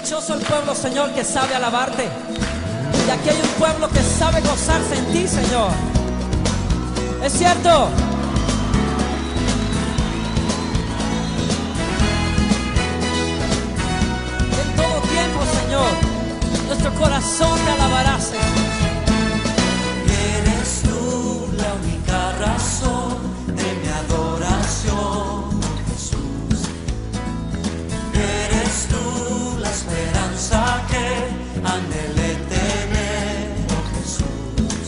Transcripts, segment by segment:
dichoso el pueblo, Señor, que sabe alabarte. Y aquí hay un pueblo que sabe gozarse en ti, Señor. Es cierto. En todo tiempo, Señor, nuestro corazón te alabará, Señor. Eres tú la única razón de mi adoración, Jesús. Eres tú la esperanza que anhelé tener, oh Jesús.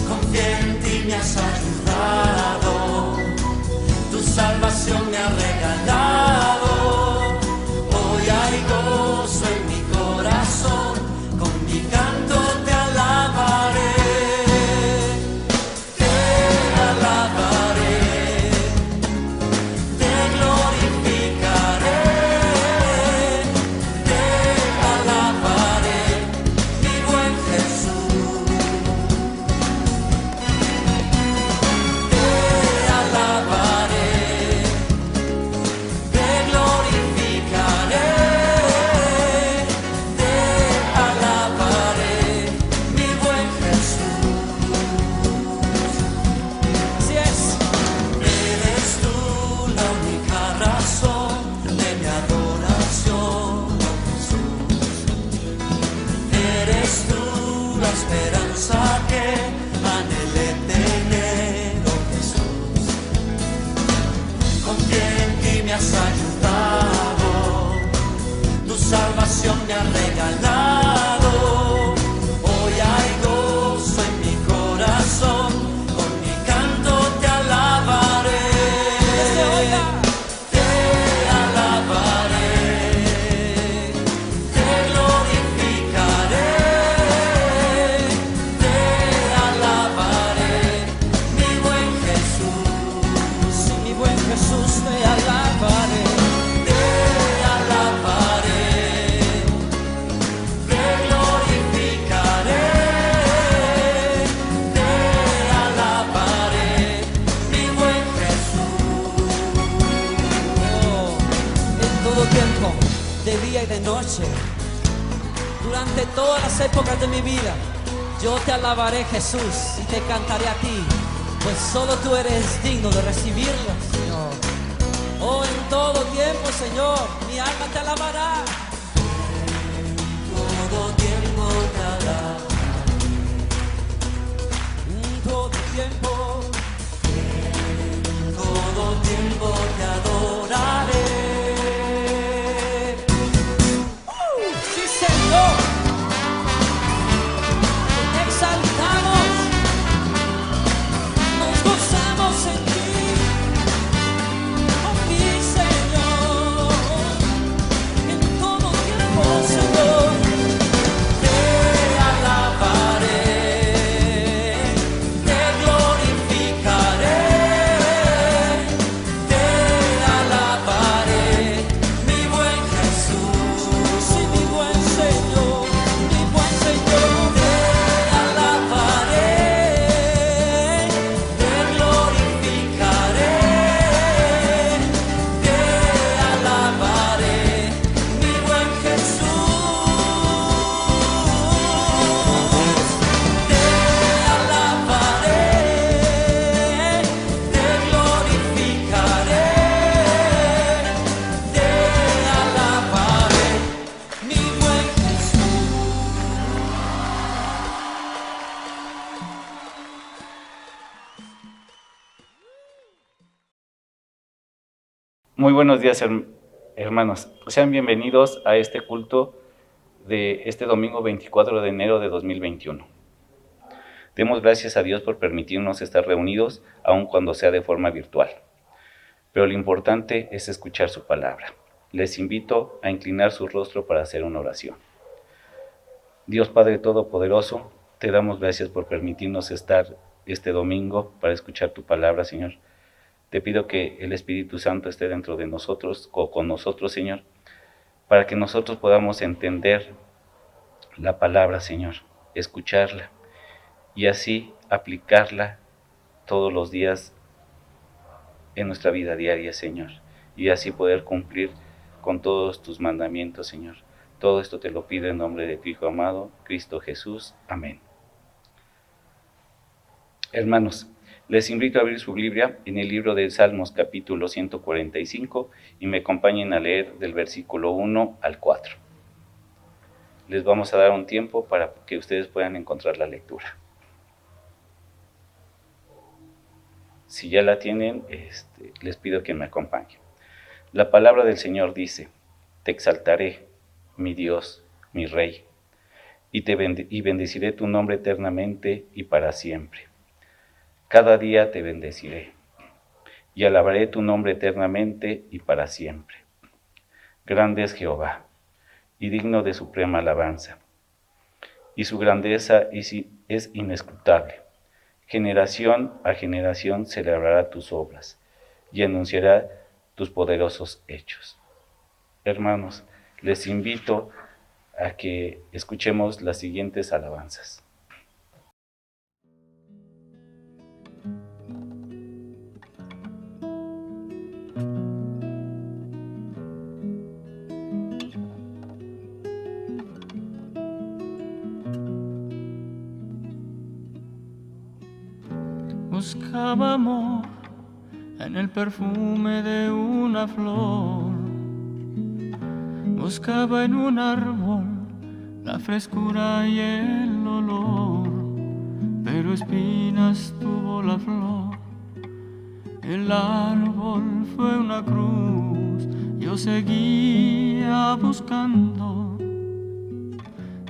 Confié en ti, me has ayudado, tu salvación me ha regalado. Hoy hay gozo en mi corazón, con mi canto te alabaré, te alabaré, te glorificaré, te alabaré, mi buen Jesús. Te alabaré, te glorificaré, te alabaré, mi buen Jesús. Así es. Eres tú la única razón de mi adoración, oh Jesús. Eres tú la esperanza que anhelé tener, oh Jesús. Confié en ti, me has ayudado, tu salvación me ha regalado. Hoy hay gozo en mi corazón, con mi canto te alabaré, Desde hoy te alabaré, te glorificaré, te alabaré, mi buen Jesús. sí, mi buen Jesús, te alabaré. Te alabaré, te glorificaré, te alabaré, mi buen Jesús. Oh, en todo tiempo, de día y de noche, durante todas las épocas de mi vida, yo te alabaré, Jesús, y te cantaré a ti, pues solo tú eres digno de recibirlo, Señor. Oh, en todo tiempo, Señor, mi alma te alabará. Todo tiempo te alabaré, En todo tiempo, todo tiempo te adoraré. sí, Señor, te exaltamos, nos gozamos en ti, oh mi Señor, en todo tiempo, Señor. Te alabaré, te glorificaré, te alabaré, mi buen Jesús. Sí, mi buen Señor, mi buen Señor. Te alabaré, te glorificaré, te alabaré, mi buen Jesús. Te alabaré, te glorificaré, te alabaré, mi buen Jesús. Muy buenos días, hermanos. Sean bienvenidos a este culto de este domingo 24 de enero de 2021. Demos gracias a Dios por permitirnos estar reunidos, aun cuando sea de forma virtual. Pero lo importante es escuchar su palabra. Les invito a inclinar su rostro para hacer una oración. Dios Padre Todopoderoso, te damos gracias por permitirnos estar este domingo para escuchar tu palabra, Señor. Te pido que el Espíritu Santo esté dentro de nosotros o con nosotros, Señor, para que nosotros podamos entender la palabra, Señor, escucharla y así aplicarla todos los días en nuestra vida diaria, Señor, y así poder cumplir con todos tus mandamientos, Señor. Todo esto te lo pido en nombre de tu Hijo amado, Cristo Jesús. Amén. Hermanos, les invito a abrir su Biblia en el libro de Salmos, capítulo 145, y me acompañen a leer del versículo 1 al 4. Les vamos a dar un tiempo para que ustedes puedan encontrar la lectura. Si ya la tienen, les pido que me acompañen. La palabra del Señor dice: te exaltaré, mi Dios, mi Rey, y bendeciré tu nombre eternamente y para siempre. Cada día te bendeciré, y alabaré tu nombre eternamente y para siempre. Grande es Jehová, y digno de suprema alabanza, y su grandeza es inescrutable. Generación a generación celebrará tus obras, y anunciará tus poderosos hechos. Hermanos, les invito a que escuchemos las siguientes alabanzas. Buscaba amor en el perfume de una flor, buscaba en un árbol la frescura y el olor, pero espinas tuvo la flor, el árbol fue una cruz, yo seguía buscando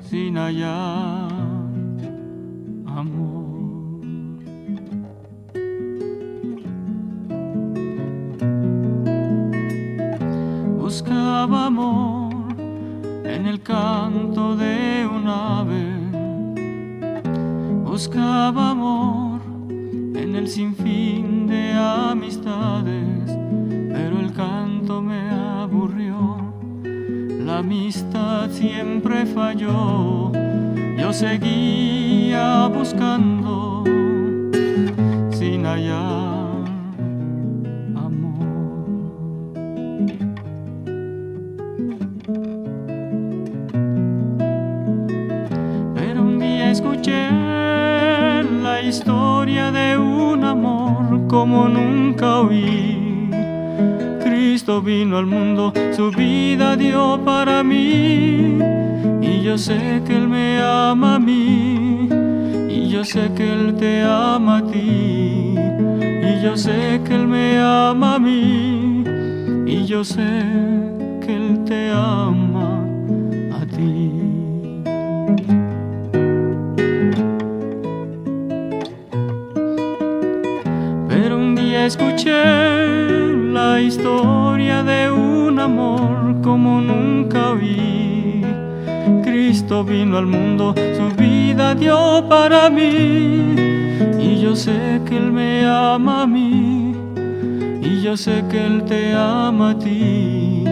sin hallar amor. Buscaba amor en el canto de un ave, buscaba amor en el sinfín de amistades, pero el canto me aburrió, la amistad siempre falló, yo seguía buscando sin hallar. Escuché la historia de un amor como nunca oí. Cristo vino al mundo, su vida dio para mí, y yo sé que Él me ama a mí, y yo sé que Él te ama a ti, y yo sé que Él me ama a mí, y yo sé que Él te ama a ti. Escuché la historia de un amor como nunca oí. Cristo vino al mundo, su vida dio para mí, y yo sé que Él me ama a mí, y yo sé que Él te ama a ti,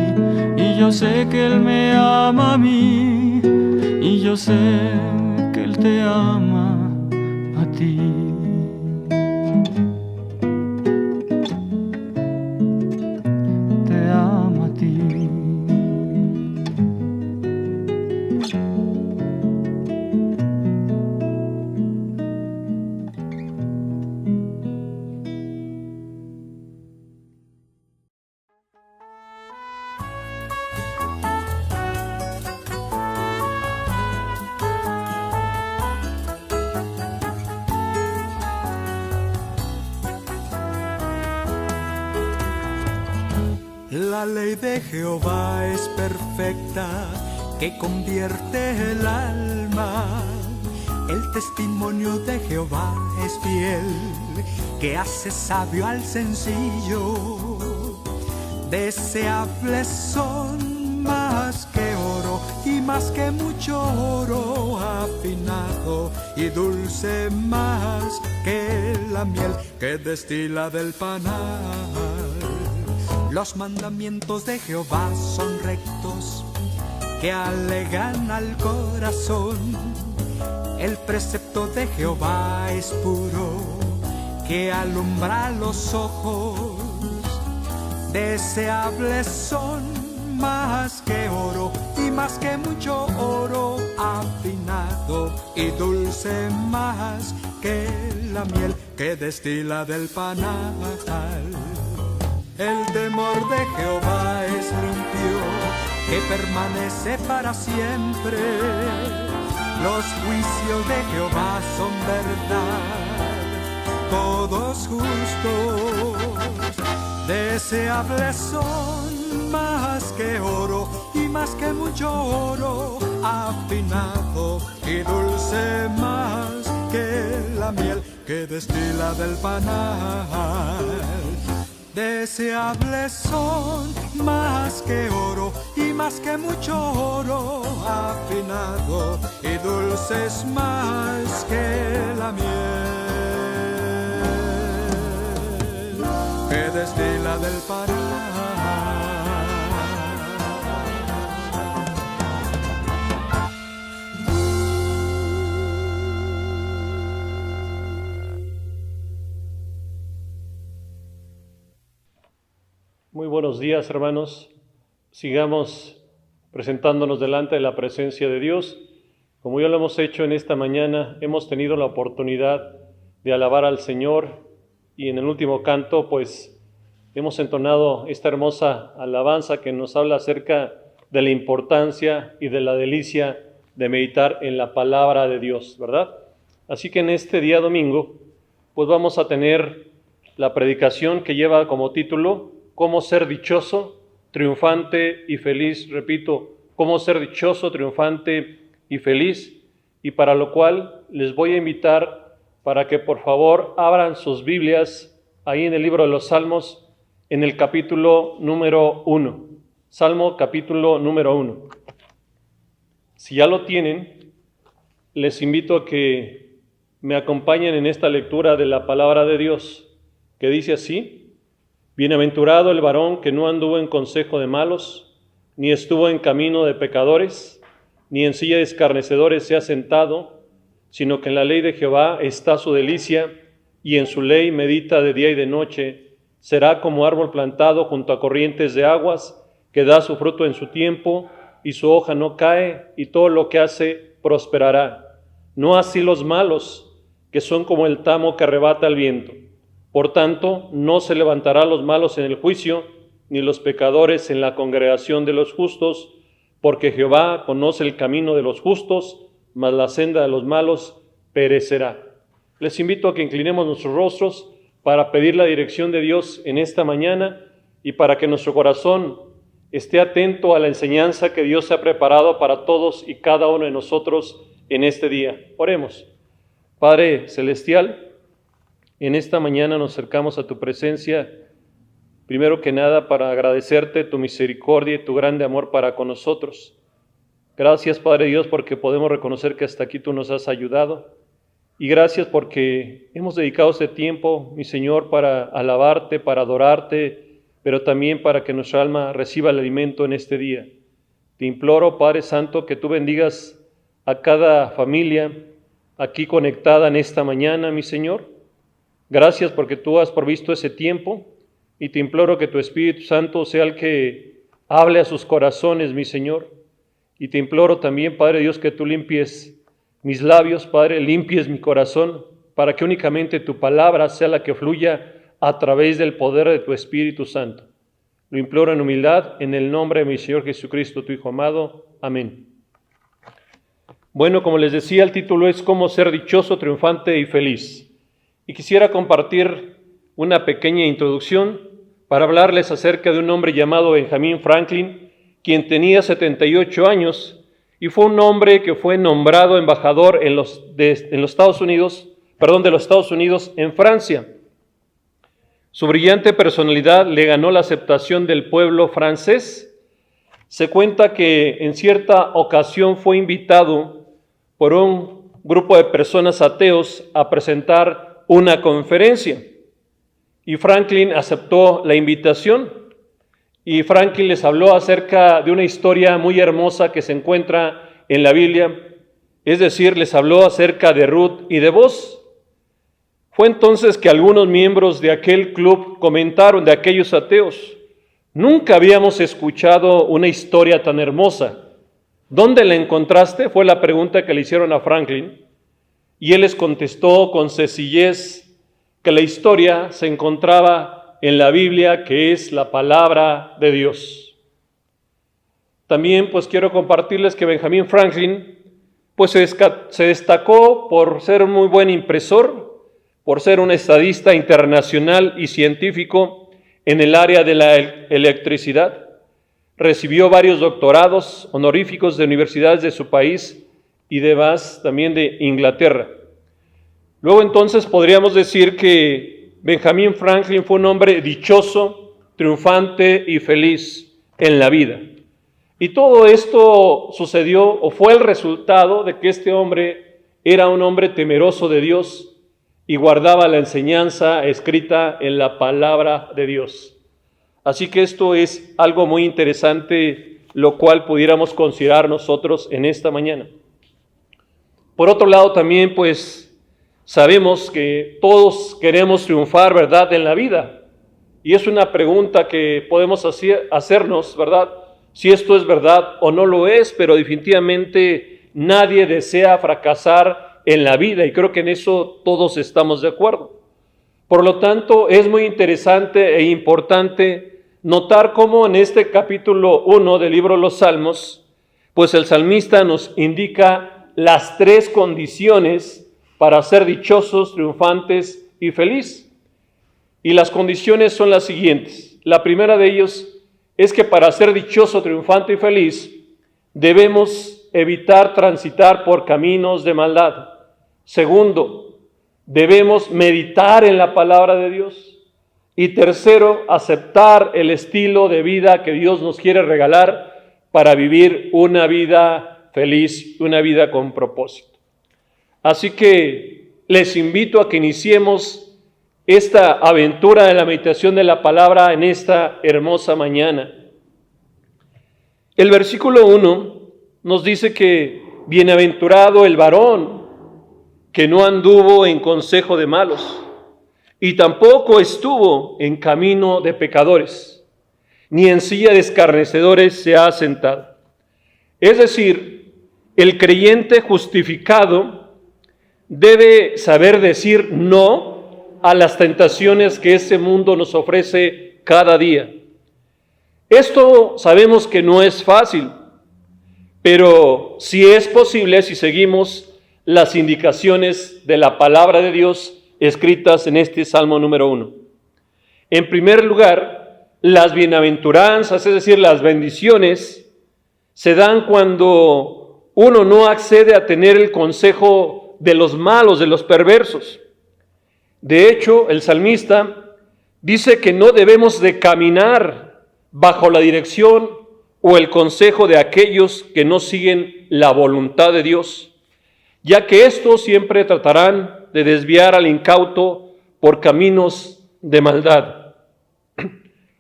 y yo sé que Él me ama a mí, y yo sé que Él te ama a ti. La ley de Jehová es perfecta, que convierte el alma. El testimonio de Jehová es fiel, que hace sabio al sencillo. Deseables son más que oro y más que mucho oro afinado, y dulce más que la miel que destila del panal. Los mandamientos de Jehová son rectos, que alegan al corazón. El precepto de Jehová es puro, que alumbra los ojos. Deseables son más que oro y más que mucho oro, afinado y dulce más que la miel que destila del panal. El temor de Jehová es limpio, que permanece para siempre. Los juicios de Jehová son verdad, todos justos. Deseables son más que oro y más que mucho oro, afinado y dulce más que la miel que destila del panal. Deseables son más que oro y más que mucho oro, afinado y dulces más que la miel que destila del panal. Muy buenos días, hermanos. Sigamos presentándonos delante de la presencia de Dios. Como ya lo hemos hecho en esta mañana, hemos tenido la oportunidad de alabar al Señor y en el último canto, pues, hemos entonado esta hermosa alabanza que nos habla acerca de la importancia y de la delicia de meditar en la palabra de Dios, ¿verdad? Así que en este día domingo, pues vamos a tener la predicación que lleva como título Cómo ser dichoso, triunfante y feliz. Repito, cómo ser dichoso, triunfante y feliz. Y para lo cual les voy a invitar para que por favor abran sus Biblias ahí en el libro de los Salmos, en el capítulo número 1. Salmo capítulo número 1. Si ya lo tienen, les invito a que me acompañen en esta lectura de la palabra de Dios, que dice así: Bienaventurado el varón que no anduvo en consejo de malos, ni estuvo en camino de pecadores, ni en silla de escarnecedores se ha sentado, sino que en la ley de Jehová está su delicia, y en su ley medita de día y de noche. Será como árbol plantado junto a corrientes de aguas, que da su fruto en su tiempo, y su hoja no cae, y todo lo que hace prosperará. No así los malos, que son como el tamo que arrebata el viento. Por tanto, no se levantará los malos en el juicio, ni los pecadores en la congregación de los justos, porque Jehová conoce el camino de los justos, mas la senda de los malos perecerá. Les invito a que inclinemos nuestros rostros para pedir la dirección de Dios en esta mañana y para que nuestro corazón esté atento a la enseñanza que Dios ha preparado para todos y cada uno de nosotros en este día. Oremos. Padre Celestial, en esta mañana nos acercamos a tu presencia, primero que nada para agradecerte tu misericordia y tu grande amor para con nosotros. Gracias, Padre Dios, porque podemos reconocer que hasta aquí tú nos has ayudado. Y gracias porque hemos dedicado este tiempo, mi Señor, para alabarte, para adorarte, pero también para que nuestra alma reciba el alimento en este día. Te imploro, Padre Santo, que tú bendigas a cada familia aquí conectada en esta mañana, mi Señor. Gracias porque tú has provisto ese tiempo y te imploro que tu Espíritu Santo sea el que hable a sus corazones, mi Señor. Y te imploro también, Padre Dios, que tú limpies mis labios, Padre, limpies mi corazón, para que únicamente tu palabra sea la que fluya a través del poder de tu Espíritu Santo. Lo imploro en humildad, en el nombre de mi Señor Jesucristo, tu Hijo amado. Amén. Bueno, como les decía, el título es Cómo ser dichoso, triunfante y feliz. Y quisiera compartir una pequeña introducción para hablarles acerca de un hombre llamado Benjamin Franklin, quien tenía 78 años y fue un hombre que fue nombrado embajador de los Estados Unidos en Francia. Su brillante personalidad le ganó la aceptación del pueblo francés. Se cuenta que en cierta ocasión fue invitado por un grupo de personas ateos a presentar una conferencia y Franklin aceptó la invitación y Franklin les habló acerca de una historia muy hermosa que se encuentra en la Biblia, es decir, les habló acerca de Ruth y de Boaz. Fue entonces que algunos miembros de aquel club comentaron, de aquellos ateos, Nunca habíamos escuchado una historia tan hermosa. ¿Dónde la encontraste?, fue la pregunta que le hicieron a Franklin, y él les contestó con sencillez que la historia se encontraba en la Biblia, que es la palabra de Dios. También pues quiero compartirles que Benjamin Franklin pues se destacó por ser un muy buen impresor, por ser un estadista internacional y científico en el área de la electricidad. Recibió varios doctorados honoríficos de universidades de su país y demás también de Inglaterra. Luego entonces podríamos decir que Benjamin Franklin fue un hombre dichoso, triunfante y feliz en la vida. Y todo esto sucedió o fue el resultado de que este hombre era un hombre temeroso de Dios y guardaba la enseñanza escrita en la palabra de Dios. Así que esto es algo muy interesante, lo cual pudiéramos considerar nosotros en esta mañana. Por otro lado también pues sabemos que todos queremos triunfar, ¿verdad?, en la vida. Y es una pregunta que podemos hacernos, ¿verdad?, si esto es verdad o no lo es, pero definitivamente nadie desea fracasar en la vida y creo que en eso todos estamos de acuerdo. Por lo tanto, es muy interesante e importante notar cómo en este capítulo 1 del libro de los Salmos, pues el salmista nos indica las 3 condiciones para ser dichosos, triunfantes y felices. Y las condiciones son las siguientes. La primera de ellos es que para ser dichoso, triunfante y feliz, debemos evitar transitar por caminos de maldad. Segundo, debemos meditar en la palabra de Dios. Y tercero, aceptar el estilo de vida que Dios nos quiere regalar para vivir una vida feliz, una vida con propósito. Así que les invito a que iniciemos esta aventura de la meditación de la palabra en esta hermosa mañana. El versículo 1 nos dice que bienaventurado el varón que no anduvo en consejo de malos, y tampoco estuvo en camino de pecadores, ni en silla de escarnecedores se ha sentado. Es decir, el creyente justificado debe saber decir no a las tentaciones que este mundo nos ofrece cada día. Esto sabemos que no es fácil, pero sí es posible si seguimos las indicaciones de la palabra de Dios escritas en este Salmo número 1. En primer lugar, las bienaventuranzas, es decir, las bendiciones, se dan cuando uno no accede a tener el consejo de los malos, de los perversos. De hecho, el salmista dice que no debemos de caminar bajo la dirección o el consejo de aquellos que no siguen la voluntad de Dios, ya que estos siempre tratarán de desviar al incauto por caminos de maldad.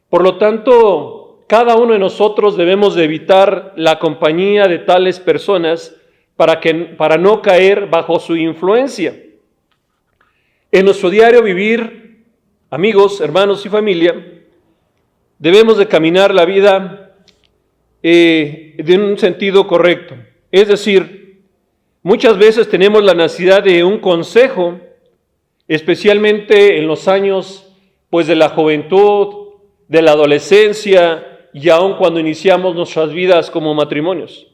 Por lo tanto, cada uno de nosotros debemos de evitar la compañía de tales personas para no caer bajo su influencia. En nuestro diario vivir, amigos, hermanos y familia, debemos de caminar la vida en un sentido correcto. Es decir, muchas veces tenemos la necesidad de un consejo, especialmente en los años pues, de la juventud, de la adolescencia y aun cuando iniciamos nuestras vidas como matrimonios.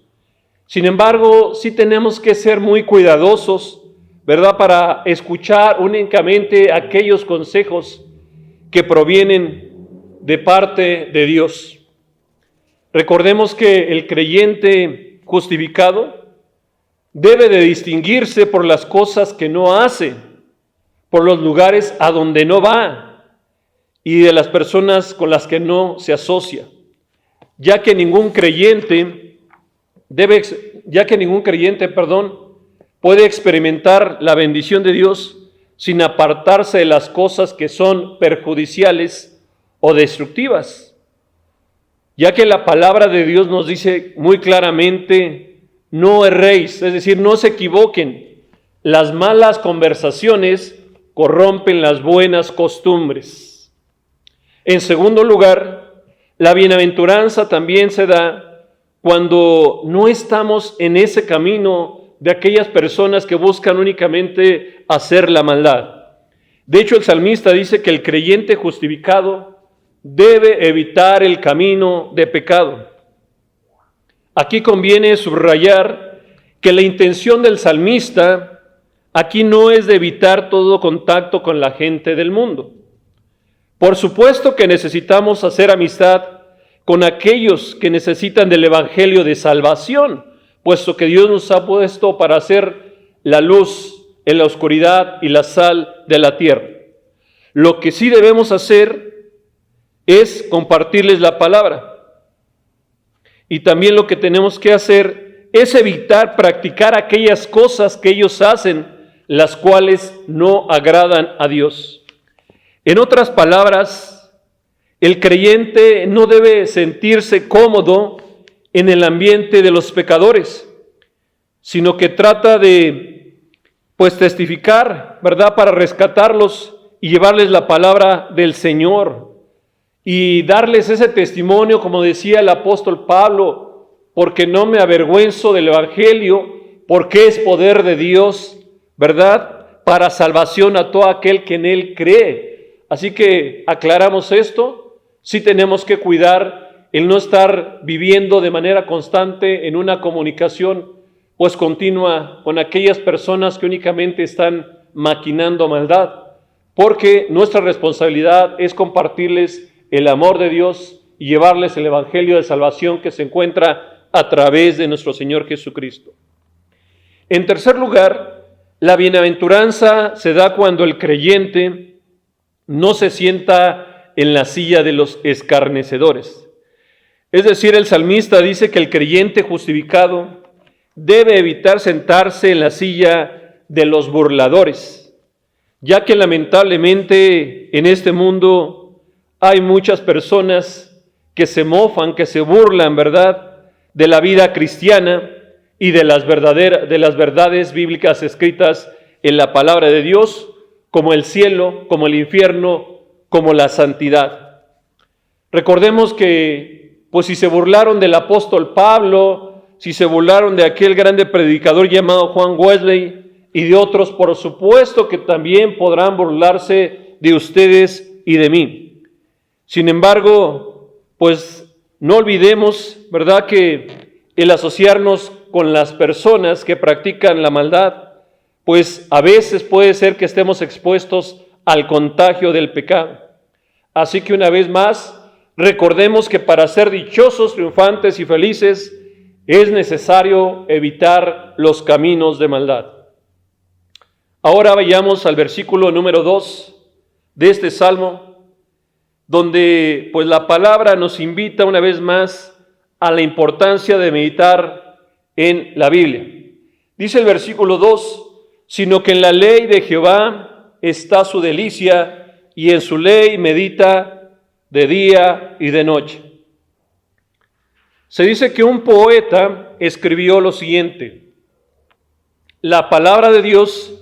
Sin embargo, sí tenemos que ser muy cuidadosos, ¿verdad?, para escuchar únicamente aquellos consejos que provienen de parte de Dios. Recordemos que el creyente justificado debe de distinguirse por las cosas que no hace, por los lugares a donde no va y de las personas con las que no se asocia, ya que ningún creyente puede experimentar la bendición de Dios sin apartarse de las cosas que son perjudiciales o destructivas, ya que la palabra de Dios nos dice muy claramente, no erréis, es decir, no se equivoquen, las malas conversaciones corrompen las buenas costumbres. En segundo lugar, La bienaventuranza también se da cuando no estamos en ese camino de aquellas personas que buscan únicamente hacer la maldad. De hecho, el salmista dice que el creyente justificado debe evitar el camino de pecado. Aquí conviene subrayar que la intención del salmista aquí no es de evitar todo contacto con la gente del mundo. Por supuesto que necesitamos hacer amistad con aquellos que necesitan del evangelio de salvación, puesto que Dios nos ha puesto para ser la luz en la oscuridad y la sal de la tierra. Lo que sí debemos hacer es compartirles la palabra. Y también lo que tenemos que hacer es evitar practicar aquellas cosas que ellos hacen, las cuales no agradan a Dios. En otras palabras, el creyente no debe sentirse cómodo en el ambiente de los pecadores, sino que trata de, testificar, ¿verdad?, para rescatarlos y llevarles la palabra del Señor y darles ese testimonio, como decía el apóstol Pablo, porque no me avergüenzo del evangelio, porque es poder de Dios, ¿verdad?, para salvación a todo aquel que en él cree. Así que aclaramos esto, sí tenemos que cuidar el no estar viviendo de manera constante en una comunicación continua con aquellas personas que únicamente están maquinando maldad, porque nuestra responsabilidad es compartirles el amor de Dios y llevarles el evangelio de salvación que se encuentra a través de nuestro Señor Jesucristo. En tercer lugar, la bienaventuranza se da cuando el creyente no se sienta en la silla de los escarnecedores. Es decir, el salmista dice que el creyente justificado debe evitar sentarse en la silla de los burladores, ya que lamentablemente en este mundo hay muchas personas que se mofan, que se burlan, ¿verdad?, de la vida cristiana y de las verdades bíblicas escritas en la palabra de Dios, como el cielo, como el infierno, como la santidad. Recordemos que, si se burlaron del apóstol Pablo, si se burlaron de aquel grande predicador llamado Juan Wesley y de otros, por supuesto que también podrán burlarse de ustedes y de mí. Sin embargo, no olvidemos, ¿verdad?, que el asociarnos con las personas que practican la maldad, a veces puede ser que estemos expuestos al contagio del pecado. Así que una vez más, recordemos que para ser dichosos, triunfantes y felices, es necesario evitar los caminos de maldad. Ahora vayamos al versículo número 2 de este salmo, donde la palabra nos invita una vez más a la importancia de meditar en la Biblia. Dice el versículo 2, sino que en la ley de Jehová está su delicia, y en su ley medita de día y de noche. Se dice que un poeta escribió lo siguiente: la palabra de Dios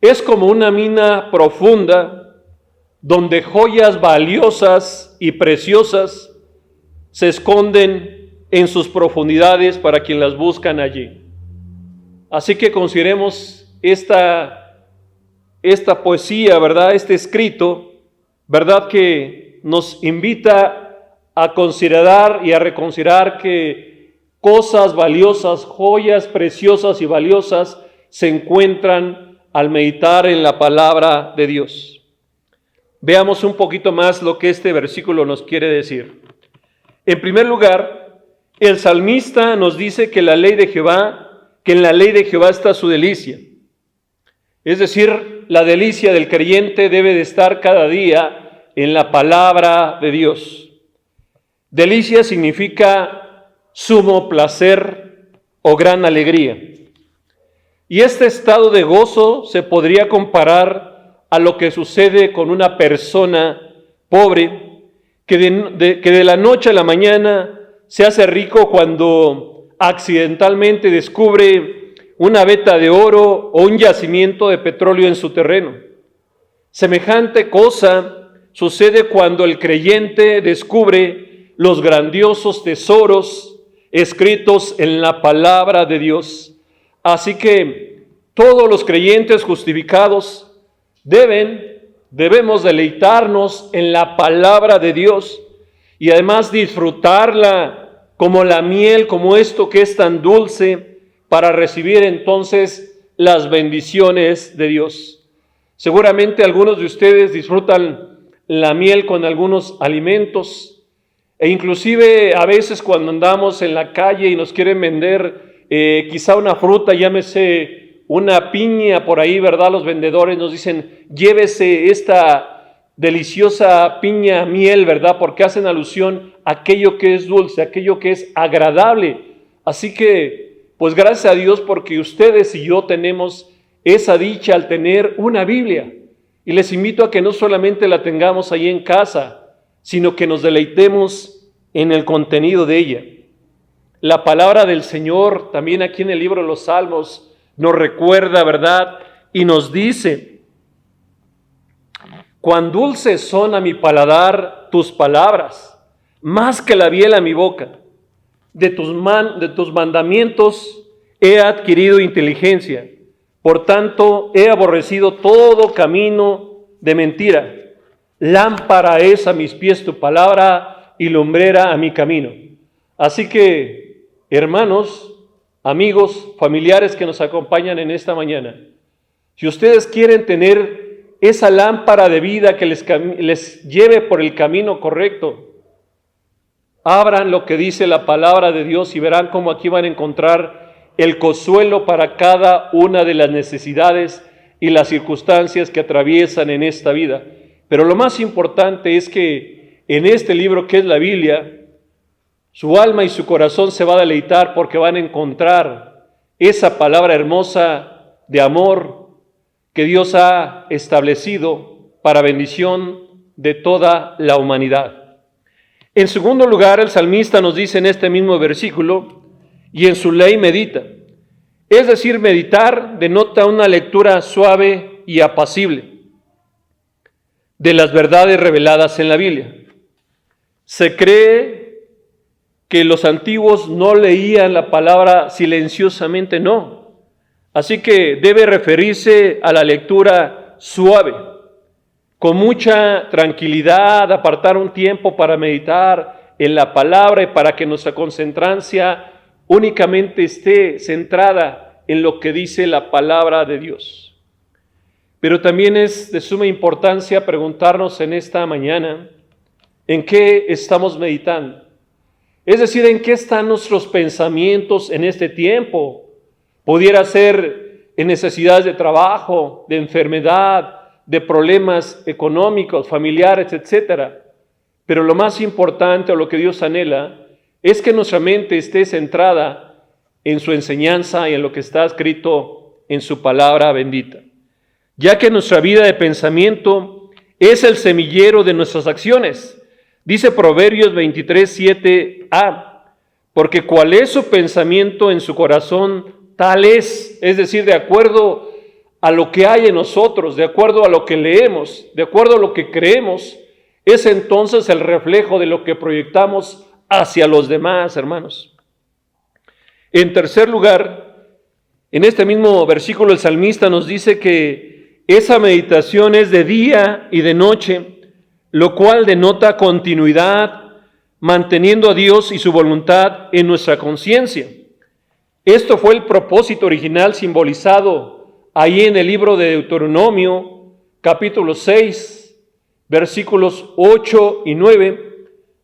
es como una mina profunda donde joyas valiosas y preciosas se esconden en sus profundidades para quien las buscan allí. Así que consideremos esta poesía, ¿verdad?, este escrito, ¿verdad?, que nos invita a considerar y a reconsiderar que cosas valiosas, joyas preciosas y valiosas se encuentran al meditar en la palabra de Dios. Veamos un poquito más lo que este versículo nos quiere decir. En primer lugar, el salmista nos dice que en la ley de Jehová está su delicia. Es decir, la delicia del creyente debe de estar cada día en la palabra de Dios. Delicia significa sumo placer o gran alegría. Y este estado de gozo se podría comparar a lo que sucede con una persona pobre que de la noche a la mañana se hace rico cuando accidentalmente descubre una veta de oro o un yacimiento de petróleo en su terreno. Semejante cosa sucede cuando el creyente descubre los grandiosos tesoros escritos en la palabra de Dios. Así que todos los creyentes justificados debemos deleitarnos en la palabra de Dios y además disfrutarla como la miel, como esto que es tan dulce, para recibir entonces las bendiciones de Dios. Seguramente algunos de ustedes disfrutan la miel con algunos alimentos, e inclusive a veces cuando andamos en la calle y nos quieren vender quizá una fruta, llámese una piña por ahí, ¿verdad? Los vendedores nos dicen, llévese esta deliciosa piña miel, ¿verdad? Porque hacen alusión a aquello que es dulce, aquello que es agradable. Así que, pues gracias a Dios porque ustedes y yo tenemos esa dicha al tener una Biblia. Y les invito a que no solamente la tengamos ahí en casa, sino que nos deleitemos en el contenido de ella. La palabra del Señor, también aquí en el libro de los Salmos, nos recuerda, ¿verdad? Y nos dice, cuán dulces son a mi paladar tus palabras, más que la miel a mi boca. De tus mandamientos he adquirido inteligencia. Por tanto, he aborrecido todo camino de mentira. Lámpara es a mis pies tu palabra y lumbrera a mi camino. Así que, hermanos, amigos, familiares que nos acompañan en esta mañana, si ustedes quieren tener esa lámpara de vida que les lleve por el camino correcto, abran lo que dice la palabra de Dios y verán cómo aquí van a encontrar el consuelo para cada una de las necesidades y las circunstancias que atraviesan en esta vida. Pero lo más importante es que en este libro que es la Biblia, su alma y su corazón se va a deleitar porque van a encontrar esa palabra hermosa de amor que Dios ha establecido para bendición de toda la humanidad. En segundo lugar, el salmista nos dice en este mismo versículo, y en su ley medita. Es decir, meditar denota una lectura suave y apacible de las verdades reveladas en la Biblia. Se cree que los antiguos no leían la palabra silenciosamente, no. Así que debe referirse a la lectura suave, con mucha tranquilidad, apartar un tiempo para meditar en la palabra y para que nuestra concentrancia únicamente esté centrada en lo que dice la palabra de Dios. Pero también es de suma importancia preguntarnos en esta mañana, ¿en qué estamos meditando? Es decir, ¿en qué están nuestros pensamientos en este tiempo? Pudiera ser en necesidades de trabajo, de enfermedad, de problemas económicos, familiares, etcétera. Pero lo más importante, o lo que Dios anhela, es que nuestra mente esté centrada en su enseñanza y en lo que está escrito en su palabra bendita. Ya que nuestra vida de pensamiento es el semillero de nuestras acciones. Dice Proverbios 23:7a, porque cuál es su pensamiento en su corazón, tal es decir, de acuerdo a lo que hay en nosotros, de acuerdo a lo que leemos, de acuerdo a lo que creemos, es entonces el reflejo de lo que proyectamos hacia los demás, hermanos. En tercer lugar, en este mismo versículo el salmista nos dice que esa meditación es de día y de noche, lo cual denota continuidad, manteniendo a Dios y su voluntad en nuestra conciencia. Esto fue el propósito original simbolizado ahí en el libro de Deuteronomio, capítulo 6, versículos 8 y 9,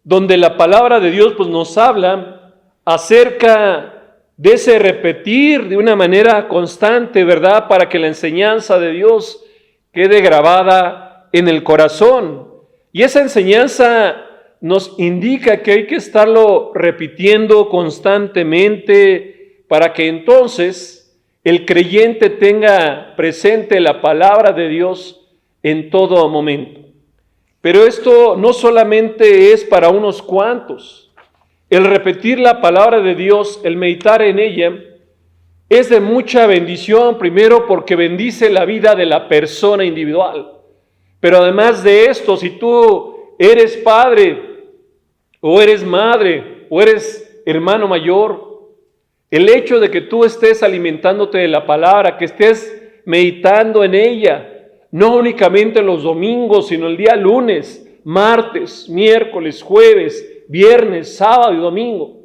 donde la palabra de Dios pues, nos habla acerca de ese repetir de una manera constante, ¿verdad? Para que la enseñanza de Dios quede grabada en el corazón. Y esa enseñanza nos indica que hay que estarlo repitiendo constantemente para que entonces el creyente tenga presente la palabra de Dios en todo momento. Pero esto no solamente es para unos cuantos. El repetir la palabra de Dios, el meditar en ella, es de mucha bendición, primero porque bendice la vida de la persona individual. Pero además de esto, si tú eres padre o eres madre, o eres hermano mayor, el hecho de que tú estés alimentándote de la palabra, que estés meditando en ella, no únicamente los domingos, sino el día lunes, martes, miércoles, jueves, viernes, sábado y domingo.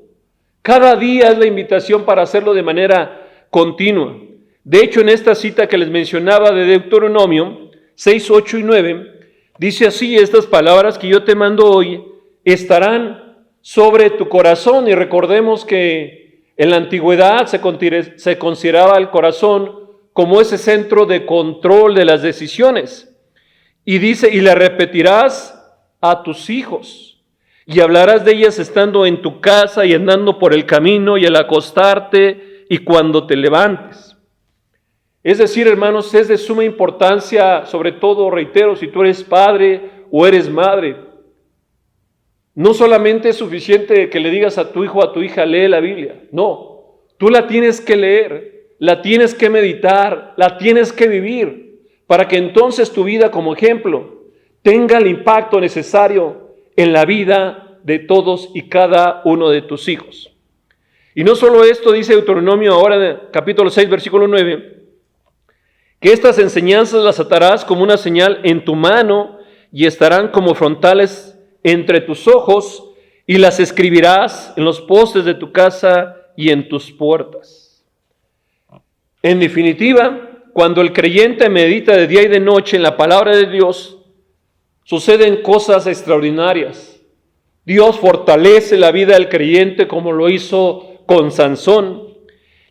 Cada día es la invitación para hacerlo de manera continua. De hecho, en esta cita que les mencionaba de Deuteronomio 6, 8 y 9, dice así: estas palabras que yo te mando hoy estarán sobre tu corazón. Y recordemos que en la antigüedad se consideraba el corazón como ese centro de control de las decisiones. Y dice: y la repetirás a tus hijos, y hablarás de ellas estando en tu casa y andando por el camino y al acostarte y cuando te levantes. Es decir, hermanos, es de suma importancia, sobre todo, reitero, si tú eres padre o eres madre, no solamente es suficiente que le digas a tu hijo o a tu hija, lee la Biblia. No, tú la tienes que leer, la tienes que meditar, la tienes que vivir, para que entonces tu vida como ejemplo tenga el impacto necesario en la vida de todos y cada uno de tus hijos. Y no solo esto, dice Deuteronomio ahora en el capítulo 6, versículo 9, que estas enseñanzas las atarás como una señal en tu mano y estarán como frontales entre tus ojos, y las escribirás en los postes de tu casa y en tus puertas. En definitiva, cuando el creyente medita de día y de noche en la palabra de Dios, suceden cosas extraordinarias. Dios fortalece la vida del creyente como lo hizo con Sansón,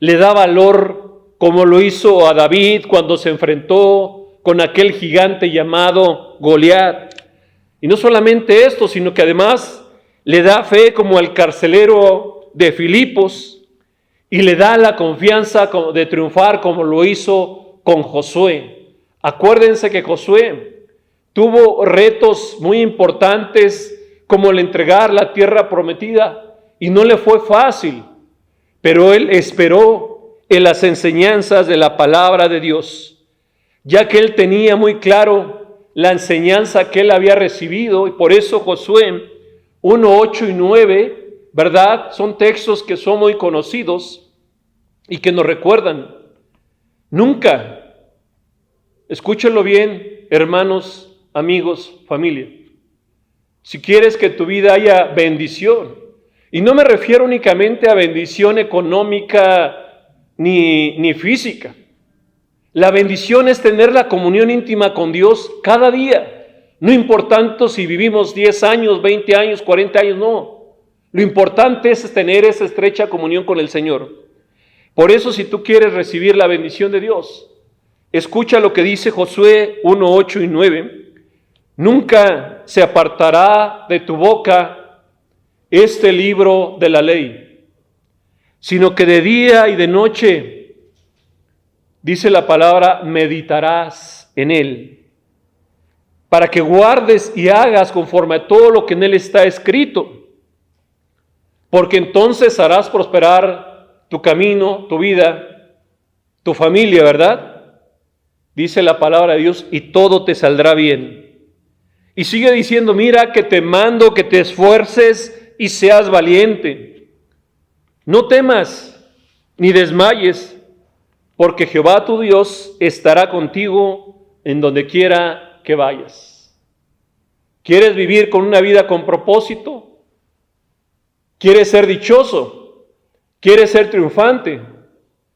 le da valor como lo hizo a David cuando se enfrentó con aquel gigante llamado Goliat. Y no solamente esto, sino que además le da fe como al carcelero de Filipos, y le da la confianza de triunfar como lo hizo con Josué. Acuérdense que Josué tuvo retos muy importantes como el entregar la tierra prometida, y no le fue fácil, pero él esperó en las enseñanzas de la palabra de Dios, ya que él tenía muy claro la enseñanza que él había recibido. Y por eso Josué 1, 8 y 9, ¿verdad? Son textos que son muy conocidos y que nos recuerdan. Nunca, escúchenlo bien, hermanos, amigos, familia, si quieres que tu vida haya bendición, y no me refiero únicamente a bendición económica ni física. La bendición es tener la comunión íntima con Dios cada día, no importando si vivimos 10 años, 20 años, 40 años, no. Lo importante es tener esa estrecha comunión con el Señor. Por eso, si tú quieres recibir la bendición de Dios, escucha lo que dice Josué 1, 8 y 9. Nunca se apartará de tu boca este libro de la ley, sino que de día y de noche, dice la palabra, meditarás en él, para que guardes y hagas conforme a todo lo que en él está escrito, porque entonces harás prosperar tu camino, tu vida, tu familia, ¿verdad? Dice la palabra de Dios, y todo te saldrá bien. Y sigue diciendo, mira que te mando que te esfuerces y seas valiente. No temas ni desmayes, porque Jehová tu Dios estará contigo en donde quiera que vayas. ¿Quieres vivir con una vida con propósito? ¿Quieres ser dichoso? ¿Quieres ser triunfante?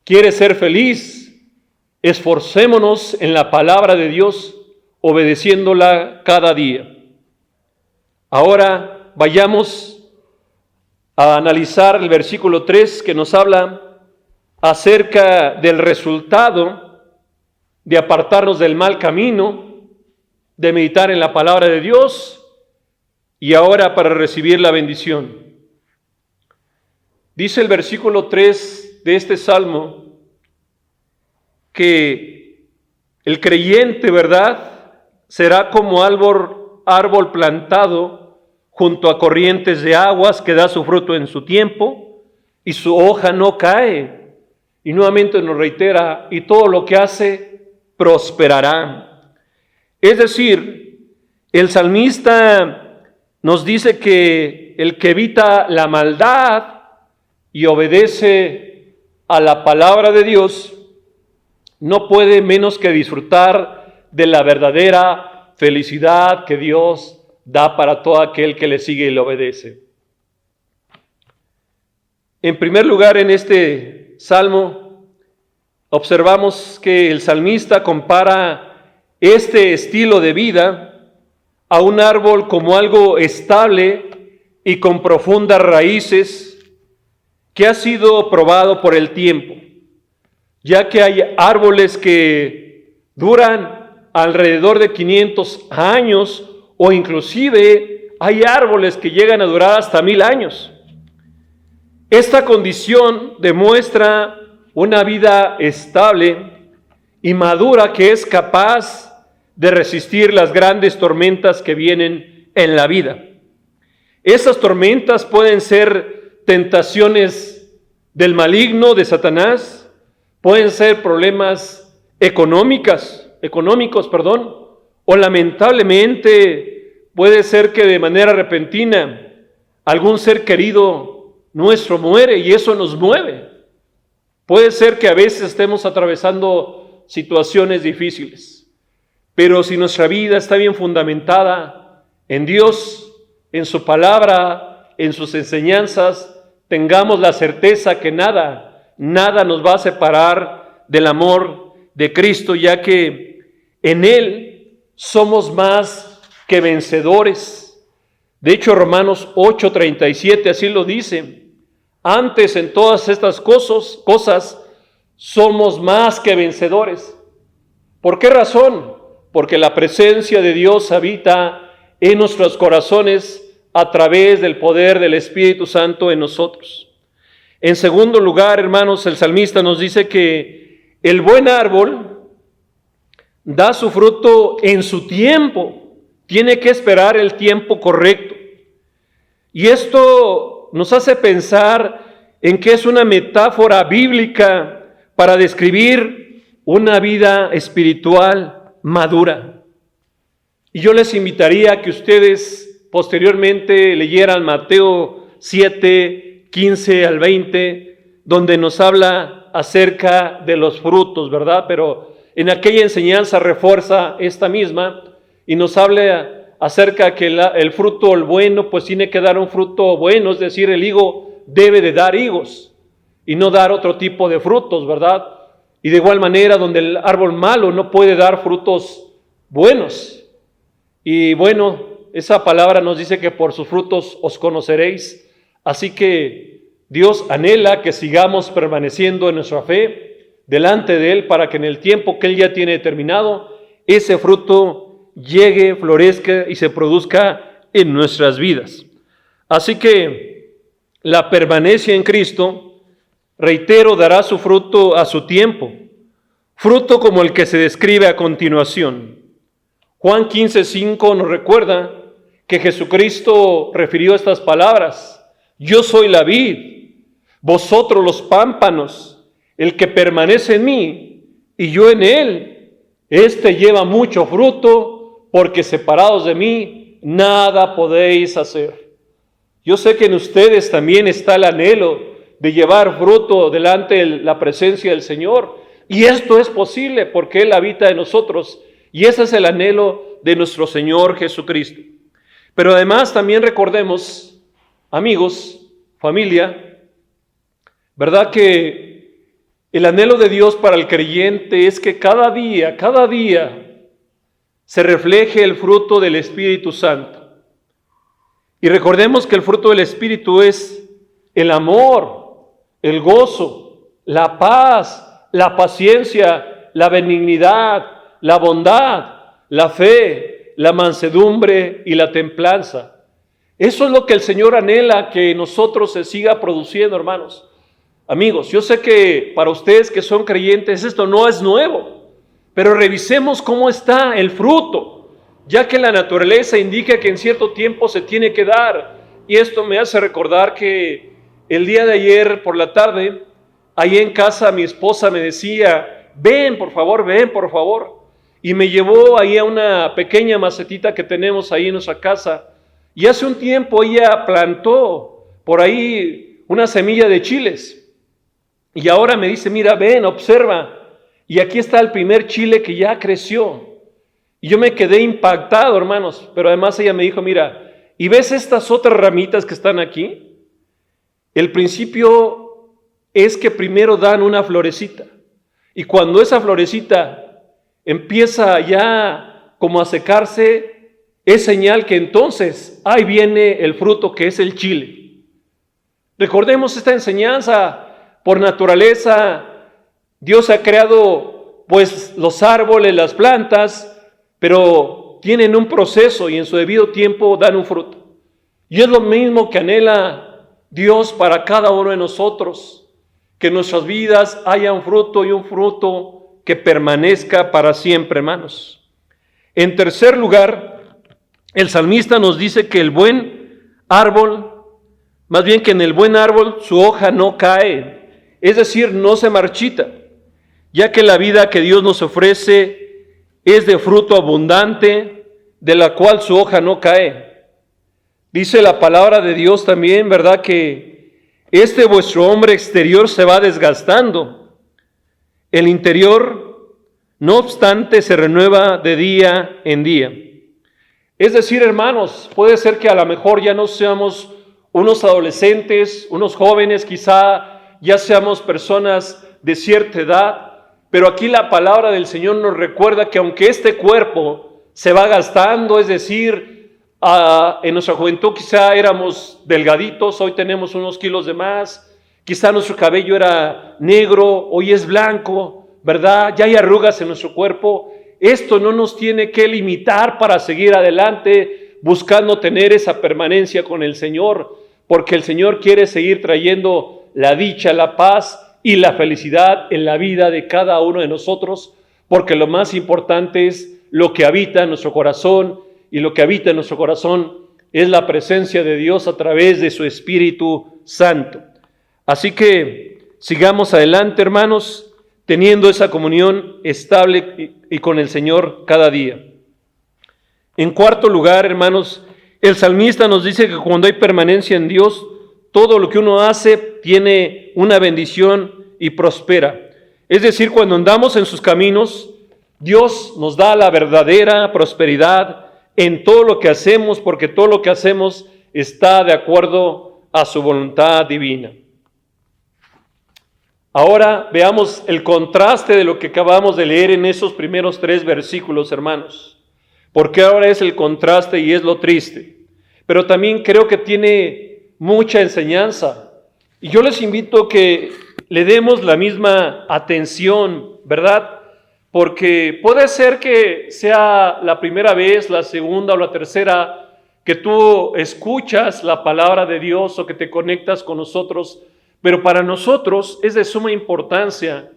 ¿Quieres ser feliz? Esforcémonos en la palabra de Dios, obedeciéndola cada día. Ahora vayamos a analizar el versículo 3 que nos habla acerca del resultado de apartarnos del mal camino, de meditar en la palabra de Dios y ahora para recibir la bendición. Dice el versículo 3 de este salmo que el creyente, ¿verdad?, será como árbol plantado junto a corrientes de aguas, que da su fruto en su tiempo y su hoja no cae. Y nuevamente nos reitera, y todo lo que hace prosperará. Es decir, el salmista nos dice que el que evita la maldad y obedece a la palabra de Dios, no puede menos que disfrutar de la verdadera felicidad que Dios da para todo aquel que le sigue y le obedece. En primer lugar, en este salmo, observamos que el salmista compara este estilo de vida a un árbol como algo estable y con profundas raíces que ha sido probado por el tiempo, ya que hay árboles que duran alrededor de 500 años o inclusive hay árboles que llegan a durar hasta 1000 años. Esta condición demuestra una vida estable y madura que es capaz de resistir las grandes tormentas que vienen en la vida. Esas tormentas pueden ser tentaciones del maligno, de Satanás, pueden ser problemas económicos, o lamentablemente puede ser que de manera repentina algún ser querido nuestro muere y eso nos mueve. Puede ser que a veces estemos atravesando situaciones difíciles, pero si nuestra vida está bien fundamentada en Dios, en su palabra, en sus enseñanzas, tengamos la certeza que nada nos va a separar del amor de Cristo, ya que en Él somos más que vencedores. De hecho, Romanos 8:37 así lo dice. Antes en todas estas cosas somos más que vencedores. ¿Por qué razón? Porque la presencia de Dios habita en nuestros corazones a través del poder del Espíritu Santo en nosotros. En segundo lugar, hermanos, el salmista nos dice que el buen árbol da su fruto en su tiempo. Tiene que esperar el tiempo correcto. Y esto nos hace pensar en que es una metáfora bíblica para describir una vida espiritual madura. Y yo les invitaría a que ustedes posteriormente leyeran Mateo 7, 15 al 20, donde nos habla acerca de los frutos, ¿verdad? Pero en aquella enseñanza refuerza esta misma y nos habla acerca que el fruto, el bueno, pues tiene que dar un fruto bueno, es decir, el higo debe de dar higos y no dar otro tipo de frutos, ¿verdad? Y de igual manera, donde el árbol malo no puede dar frutos buenos. Y bueno, esa palabra nos dice que por sus frutos os conoceréis. Así que Dios anhela que sigamos permaneciendo en nuestra fe delante de Él para que en el tiempo que Él ya tiene determinado, ese fruto llegue, florezca y se produzca en nuestras vidas. Así que la permanencia en Cristo, reitero, dará su fruto a su tiempo, fruto como el que se describe a continuación. Juan 15:5 nos recuerda que Jesucristo refirió estas palabras: yo soy la vid, vosotros los pámpanos, el que permanece en mí y yo en él, éste lleva mucho fruto, porque separados de mí nada podéis hacer. Yo sé que en ustedes también está el anhelo de llevar fruto delante de la presencia del Señor, y esto es posible porque Él habita en nosotros, y ese es el anhelo de nuestro Señor Jesucristo. Pero además también recordemos, amigos, familia, ¿verdad? Que el anhelo de Dios para el creyente es que cada día se refleje el fruto del Espíritu Santo. Y recordemos que el fruto del Espíritu es el amor, el gozo, la paz, la paciencia, la benignidad, la bondad, la fe, la mansedumbre y la templanza. Eso es lo que el Señor anhela que nosotros se siga produciendo, hermanos. Amigos, yo sé que para ustedes que son creyentes esto no es nuevo, pero revisemos cómo está el fruto, ya que la naturaleza indica que en cierto tiempo se tiene que dar. Y esto me hace recordar que el día de ayer por la tarde, ahí en casa mi esposa me decía, ven por favor. Y me llevó ahí a una pequeña macetita que tenemos ahí en nuestra casa. Y hace un tiempo ella plantó por ahí una semilla de chiles. Y ahora me dice, mira, ven, observa. Y aquí está el primer chile que ya creció. Y yo me quedé impactado, hermanos. Pero además ella me dijo, mira, ¿y ves estas otras ramitas que están aquí? El principio es que primero dan una florecita. Y cuando esa florecita empieza ya como a secarse, es señal que entonces ahí viene el fruto que es el chile. Recordemos esta enseñanza. Por naturaleza, Dios ha creado pues los árboles, las plantas, pero tienen un proceso y en su debido tiempo dan un fruto. Y es lo mismo que anhela Dios para cada uno de nosotros, que en nuestras vidas haya un fruto y un fruto que permanezca para siempre, hermanos. En tercer lugar, el salmista nos dice que el buen árbol, más bien que en el buen árbol su hoja no cae, es decir, no se marchita, ya que la vida que Dios nos ofrece es de fruto abundante, de la cual su hoja no cae. Dice la palabra de Dios también, ¿verdad?, que este vuestro hombre exterior se va desgastando. El interior, no obstante, se renueva de día en día. Es decir, hermanos, puede ser que a lo mejor ya no seamos unos adolescentes, unos jóvenes, quizá ya seamos personas de cierta edad, pero aquí la palabra del Señor nos recuerda que aunque este cuerpo se va gastando, es decir, en nuestra juventud quizá éramos delgaditos, hoy tenemos unos kilos de más, quizá nuestro cabello era negro, hoy es blanco, ¿verdad? Ya hay arrugas en nuestro cuerpo. Esto no nos tiene que limitar para seguir adelante buscando tener esa permanencia con el Señor, porque el Señor quiere seguir trayendo la dicha, la paz y la felicidad en la vida de cada uno de nosotros, porque lo más importante es lo que habita en nuestro corazón, y lo que habita en nuestro corazón es la presencia de Dios a través de su Espíritu Santo. Así que sigamos adelante, hermanos, teniendo esa comunión estable y con el Señor cada día. En cuarto lugar, hermanos, el salmista nos dice que cuando hay permanencia en Dios, todo lo que uno hace tiene una bendición y prospera. Es decir, cuando andamos en sus caminos, Dios nos da la verdadera prosperidad en todo lo que hacemos, porque todo lo que hacemos está de acuerdo a su voluntad divina. Ahora veamos el contraste de lo que acabamos de leer en esos primeros 3 versículos, hermanos. Porque ahora es el contraste y es lo triste. Pero también creo que tiene mucha enseñanza. Y yo les invito a que le demos la misma atención, ¿verdad? Porque puede ser que sea la primera vez, la segunda o la tercera que tú escuchas la palabra de Dios o que te conectas con nosotros. Pero para nosotros es de suma importancia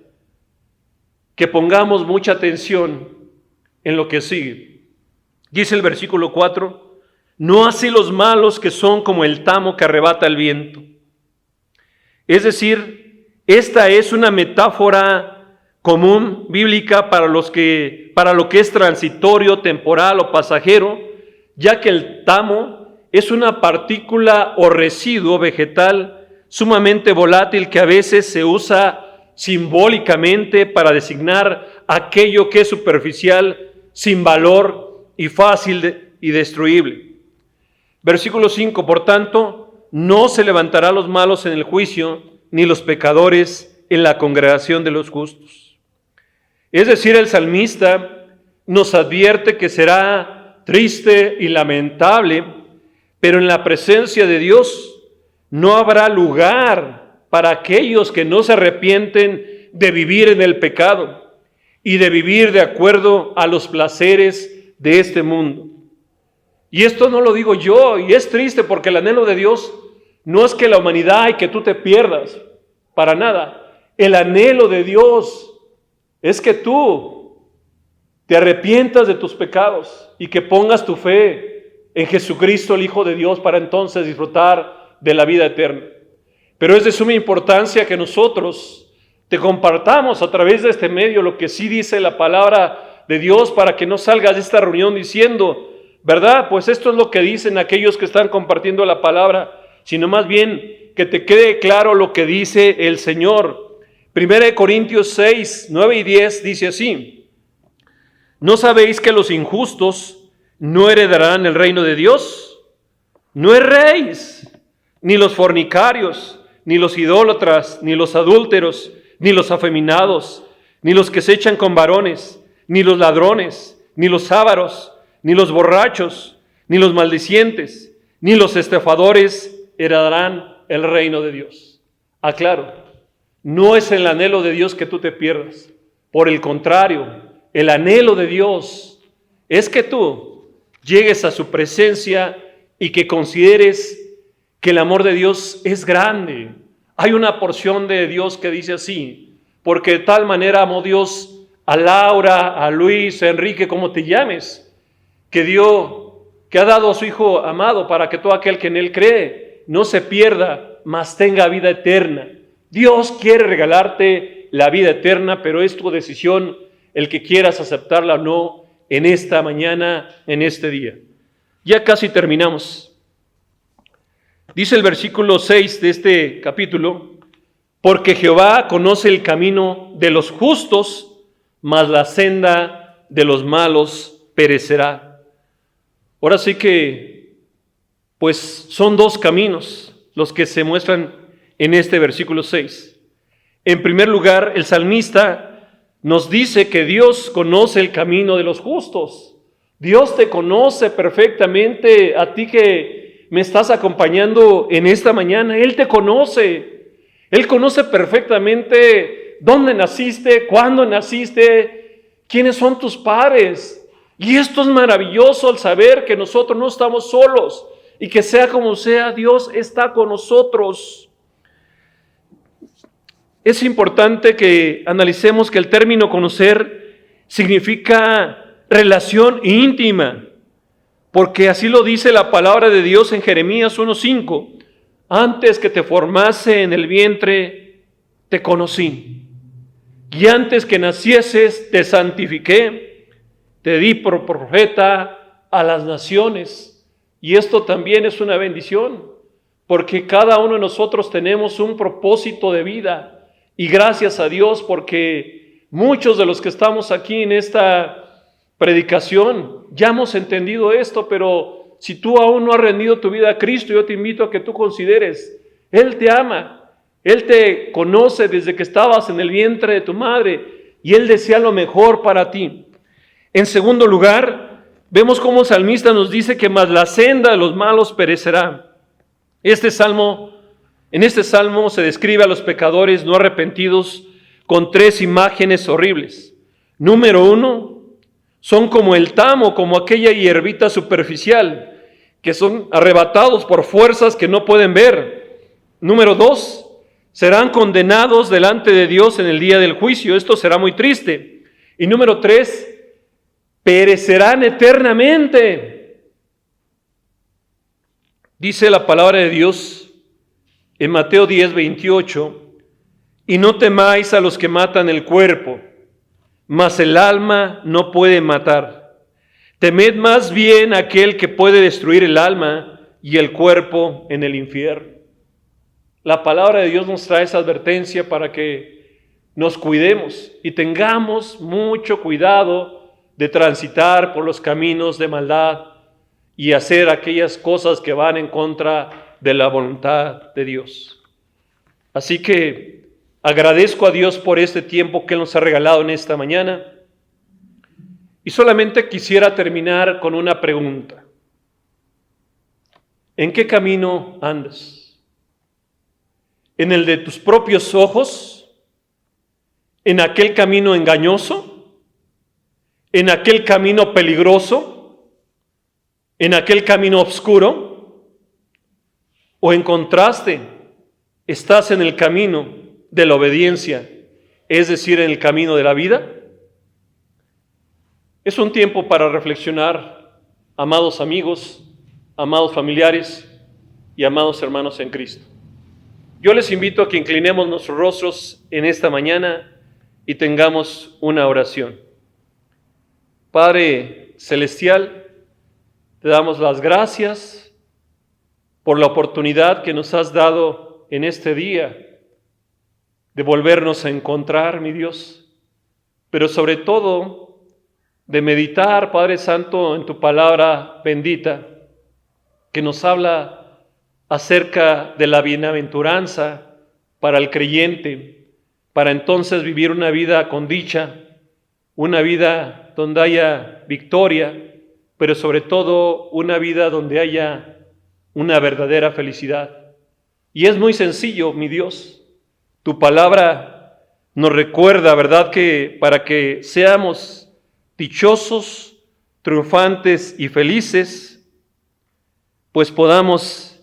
que pongamos mucha atención en lo que sigue. Dice el versículo 4, no así los malos que son como el tamo que arrebata el viento. Es decir, esta es una metáfora común bíblica para lo que es transitorio, temporal o pasajero, ya que el tamo es una partícula o residuo vegetal sumamente volátil que a veces se usa simbólicamente para designar aquello que es superficial, sin valor y fácil y destruible. Versículo 5, por tanto, no se levantará los malos en el juicio, ni los pecadores en la congregación de los justos. Es decir, el salmista nos advierte que será triste y lamentable, pero en la presencia de Dios no habrá lugar para aquellos que no se arrepienten de vivir en el pecado y de vivir de acuerdo a los placeres de este mundo. Y esto no lo digo yo, y es triste porque el anhelo de Dios no es que la humanidad y que tú te pierdas, para nada. El anhelo de Dios es que tú te arrepientas de tus pecados y que pongas tu fe en Jesucristo, el Hijo de Dios, para entonces disfrutar de la vida eterna. Pero es de suma importancia que nosotros te compartamos a través de este medio lo que sí dice la palabra de Dios, para que no salgas de esta reunión diciendo: ¿verdad? Pues esto es lo que dicen aquellos que están compartiendo la palabra, sino más bien que te quede claro lo que dice el Señor. 1 Corintios 6, 9 y 10 dice así: ¿no sabéis que los injustos no heredarán el reino de Dios? No erréis, ni los fornicarios, ni los idólatras, ni los adúlteros, ni los afeminados, ni los que se echan con varones, ni los ladrones, ni los ávaros, ni los borrachos, ni los maldicientes, ni los estafadores heredarán el reino de Dios. Aclaro, no es el anhelo de Dios que tú te pierdas. Por el contrario, el anhelo de Dios es que tú llegues a su presencia y que consideres que el amor de Dios es grande. Hay una porción de Dios que dice así: porque de tal manera amó Dios a Laura, a Luis, a Enrique, como te llames, que ha dado a su Hijo amado para que todo aquel que en Él cree no se pierda, mas tenga vida eterna. Dios quiere regalarte la vida eterna, pero es tu decisión el que quieras aceptarla o no en esta mañana, en este día. Ya casi terminamos. Dice el versículo 6 de este capítulo: porque Jehová conoce el camino de los justos, mas la senda de los malos perecerá. Ahora sí que, pues son dos caminos los que se muestran en este versículo 6. En primer lugar, el salmista nos dice que Dios conoce el camino de los justos. Dios te conoce perfectamente, a ti que me estás acompañando en esta mañana. Él te conoce. Él conoce perfectamente dónde naciste, cuándo naciste, quiénes son tus padres. Y esto es maravilloso al saber que nosotros no estamos solos y que sea como sea, Dios está con nosotros. Es importante que analicemos que el término conocer significa relación íntima, porque así lo dice la palabra de Dios en Jeremías 1:5. Antes que te formase en el vientre, te conocí. Y antes que nacieses, te santifiqué. Te di por profeta a las naciones. Y esto también es una bendición, porque cada uno de nosotros tenemos un propósito de vida. Y gracias a Dios, porque muchos de los que estamos aquí en esta predicación ya hemos entendido esto, pero si tú aún no has rendido tu vida a Cristo, yo te invito a que tú consideres: Él te ama, Él te conoce desde que estabas en el vientre de tu madre y Él desea lo mejor para ti. En segundo lugar, vemos cómo el salmista nos dice que mas la senda de los malos perecerá. En este salmo se describe a los pecadores no arrepentidos con tres imágenes horribles. Número 1, son como el tamo, como aquella hierbita superficial, que son arrebatados por fuerzas que no pueden ver. Número 2, serán condenados delante de Dios en el día del juicio. Esto será muy triste. Y número 3, perecerán eternamente. Dice la palabra de Dios en Mateo 10:28: y no temáis a los que matan el cuerpo, mas el alma no puede matar. Temed más bien a aquel que puede destruir el alma y el cuerpo en el infierno. La palabra de Dios nos trae esa advertencia para que nos cuidemos y tengamos mucho cuidado de transitar por los caminos de maldad y hacer aquellas cosas que van en contra de la voluntad de Dios. Así que agradezco a Dios por este tiempo que Él nos ha regalado en esta mañana, y solamente quisiera terminar con una pregunta: ¿en qué camino andas? ¿En el de tus propios ojos? ¿En aquel camino engañoso? ¿En aquel camino peligroso? ¿En aquel camino oscuro? ¿O en contraste, estás en el camino de la obediencia, es decir, en el camino de la vida? Es un tiempo para reflexionar, amados amigos, amados familiares y amados hermanos en Cristo. Yo les invito a que inclinemos nuestros rostros en esta mañana y tengamos una oración. Padre Celestial, te damos las gracias por la oportunidad que nos has dado en este día de volvernos a encontrar, mi Dios, pero sobre todo de meditar, Padre Santo, en tu palabra bendita, que nos habla acerca de la bienaventuranza para el creyente, para entonces vivir una vida con dicha, una vida donde haya victoria, pero sobre todo una vida donde haya una verdadera felicidad. Y es muy sencillo, mi Dios. Tu palabra nos recuerda, ¿verdad?, que para que seamos dichosos, triunfantes y felices, pues podamos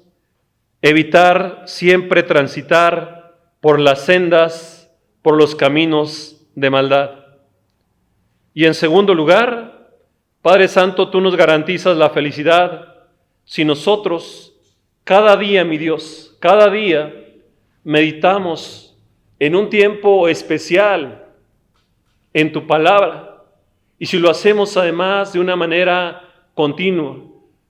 evitar siempre transitar por las sendas, por los caminos de maldad. Y en segundo lugar, Padre Santo, tú nos garantizas la felicidad si nosotros cada día, mi Dios, cada día meditamos en un tiempo especial en tu palabra. Y si lo hacemos además de una manera continua,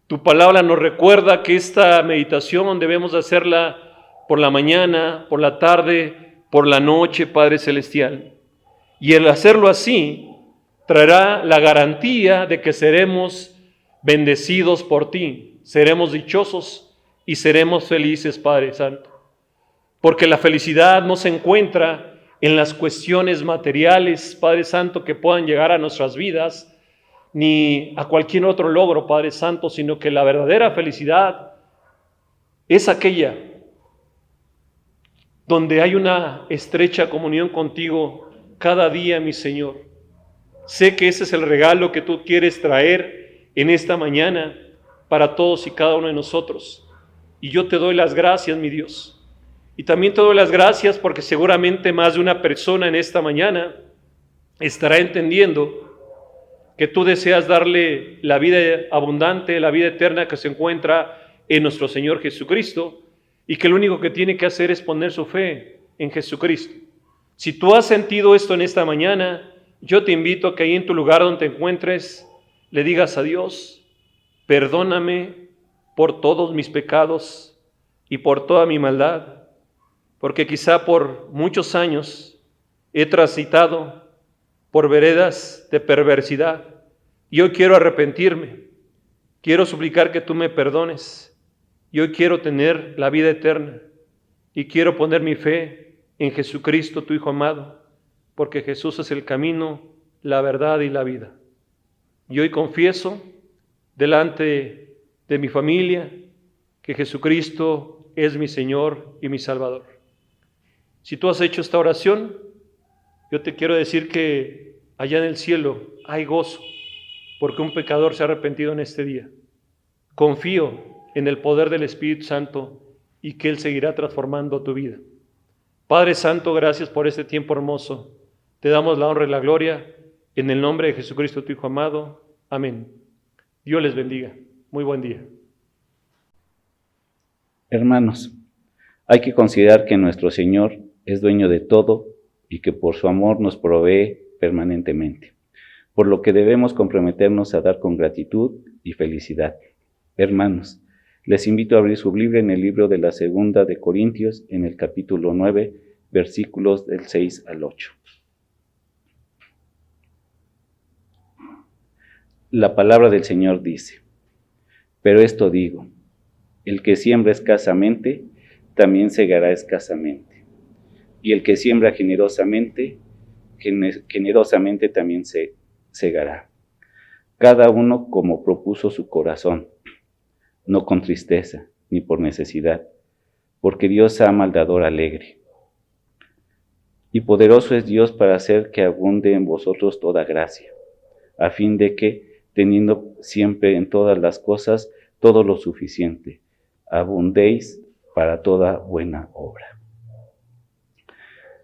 tu palabra nos recuerda que esta meditación debemos hacerla por la mañana, por la tarde, por la noche, Padre Celestial. Y el hacerlo así traerá la garantía de que seremos bendecidos por ti, seremos dichosos y seremos felices, Padre Santo. Porque la felicidad no se encuentra en las cuestiones materiales, Padre Santo, que puedan llegar a nuestras vidas, ni a cualquier otro logro, Padre Santo, sino que la verdadera felicidad es aquella donde hay una estrecha comunión contigo cada día, mi Señor. Sé que ese es el regalo que tú quieres traer en esta mañana para todos y cada uno de nosotros. Y yo te doy las gracias, mi Dios. Y también te doy las gracias porque seguramente más de una persona en esta mañana estará entendiendo que tú deseas darle la vida abundante, la vida eterna que se encuentra en nuestro Señor Jesucristo, y que lo único que tiene que hacer es poner su fe en Jesucristo. Si tú has sentido esto en esta mañana, yo te invito a que ahí en tu lugar donde te encuentres, le digas a Dios: perdóname por todos mis pecados y por toda mi maldad, porque quizá por muchos años he transitado por veredas de perversidad. Y hoy quiero arrepentirme, quiero suplicar que tú me perdones. Y hoy quiero tener la vida eterna y quiero poner mi fe en Jesucristo, tu Hijo amado, porque Jesús es el camino, la verdad y la vida. Y hoy confieso delante de mi familia que Jesucristo es mi Señor y mi Salvador. Si tú has hecho esta oración, yo te quiero decir que allá en el cielo hay gozo, porque un pecador se ha arrepentido en este día. Confío en el poder del Espíritu Santo y que Él seguirá transformando tu vida. Padre Santo, gracias por este tiempo hermoso. Te damos la honra y la gloria en el nombre de Jesucristo, tu Hijo amado. Amén. Dios les bendiga. Muy buen día. Hermanos, hay que considerar que nuestro Señor es dueño de todo y que por su amor nos provee permanentemente, por lo que debemos comprometernos a dar con gratitud y felicidad. Hermanos, les invito a abrir su Biblia en el libro de la Segunda de Corintios, en el capítulo 9, versículos del 6 al 8. La palabra del Señor dice: pero esto digo, el que siembra escasamente, también segará escasamente, y el que siembra generosamente, generosamente también se segará. Cada uno como propuso su corazón, no con tristeza, ni por necesidad, porque Dios ama al dador alegre. Y poderoso es Dios para hacer que abunde en vosotros toda gracia, a fin de que, teniendo siempre en todas las cosas todo lo suficiente, abundéis para toda buena obra.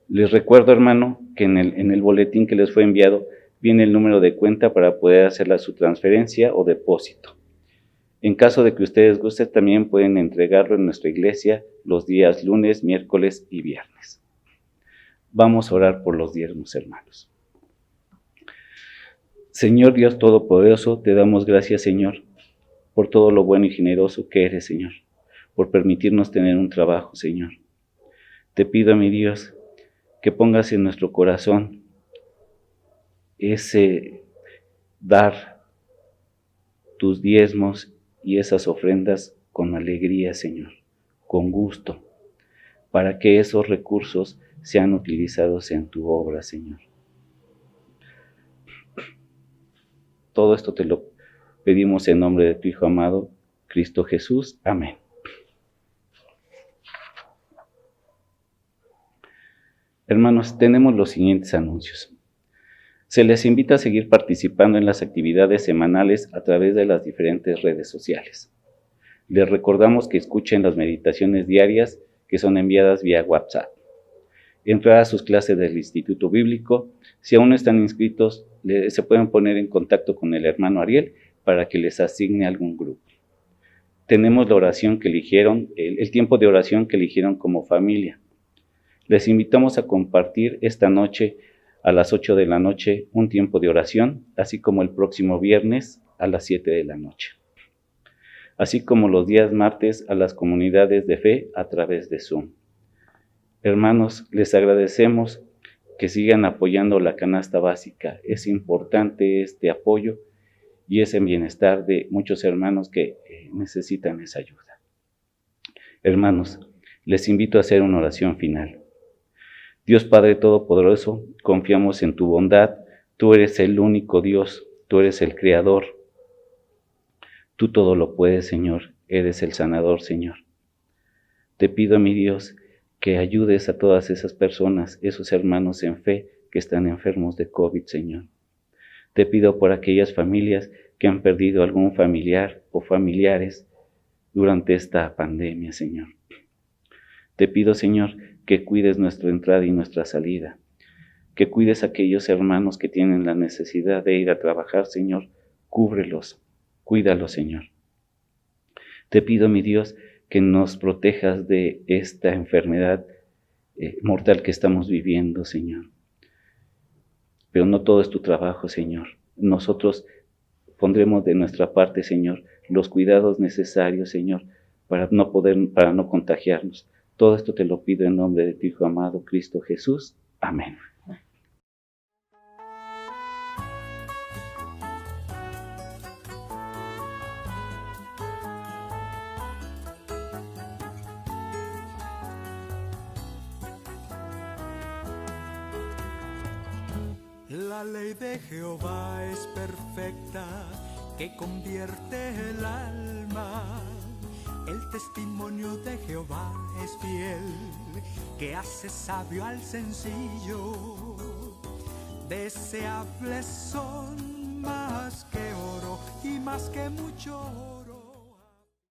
Les recuerdo, hermano, que en el boletín que les fue enviado viene el número de cuenta para poder hacer su transferencia o depósito. En caso de que ustedes gusten, también pueden entregarlo en nuestra iglesia los días lunes, miércoles y viernes. Vamos a orar por los diezmos, hermanos. Señor Dios Todopoderoso, te damos gracias, Señor, por todo lo bueno y generoso que eres, Señor, por permitirnos tener un trabajo, Señor. Te pido, mi Dios, que pongas en nuestro corazón ese dar tus diezmos y esas ofrendas con alegría, Señor, con gusto, para que esos recursos sean utilizados en tu obra, Señor. Todo esto te lo pedimos en nombre de tu Hijo amado, Cristo Jesús. Amén. Hermanos, tenemos los siguientes anuncios. Se les invita a seguir participando en las actividades semanales a través de las diferentes redes sociales. Les recordamos que escuchen las meditaciones diarias que son enviadas vía WhatsApp. Entrar a sus clases del Instituto Bíblico. Si aún no están inscritos, se pueden poner en contacto con el hermano Ariel para que les asigne algún grupo. Tenemos la oración que eligieron, el tiempo de oración que eligieron como familia. Les invitamos a compartir esta noche a las 8 de la noche un tiempo de oración, así como el próximo viernes a las 7 de la noche. Así como los días martes a las comunidades de fe a través de Zoom. Hermanos, les agradecemos que sigan apoyando la canasta básica. Es importante este apoyo y es en bienestar de muchos hermanos que necesitan esa ayuda. Hermanos, les invito a hacer una oración final. Dios Padre Todopoderoso, confiamos en tu bondad. Tú eres el único Dios, tú eres el Creador. Tú todo lo puedes, Señor. Eres el sanador, Señor. Te pido, mi Dios, que ayudes a todas esas personas, esos hermanos en fe que están enfermos de COVID, Señor. Te pido por aquellas familias que han perdido algún familiar o familiares durante esta pandemia, Señor. Te pido, Señor, que cuides nuestra entrada y nuestra salida, que cuides a aquellos hermanos que tienen la necesidad de ir a trabajar, Señor. Cúbrelos, cuídalos, Señor. Te pido, mi Dios, que nos protejas de esta enfermedad mortal que estamos viviendo, Señor. Pero no todo es tu trabajo, Señor. Nosotros pondremos de nuestra parte, Señor, los cuidados necesarios, Señor, para no contagiarnos. Todo esto te lo pido en nombre de tu Hijo amado, Cristo Jesús. Amén. La ley de Jehová es perfecta, que convierte el alma. El testimonio de Jehová es fiel, que hace sabio al sencillo. Deseables son más que oro y más que mucho oro.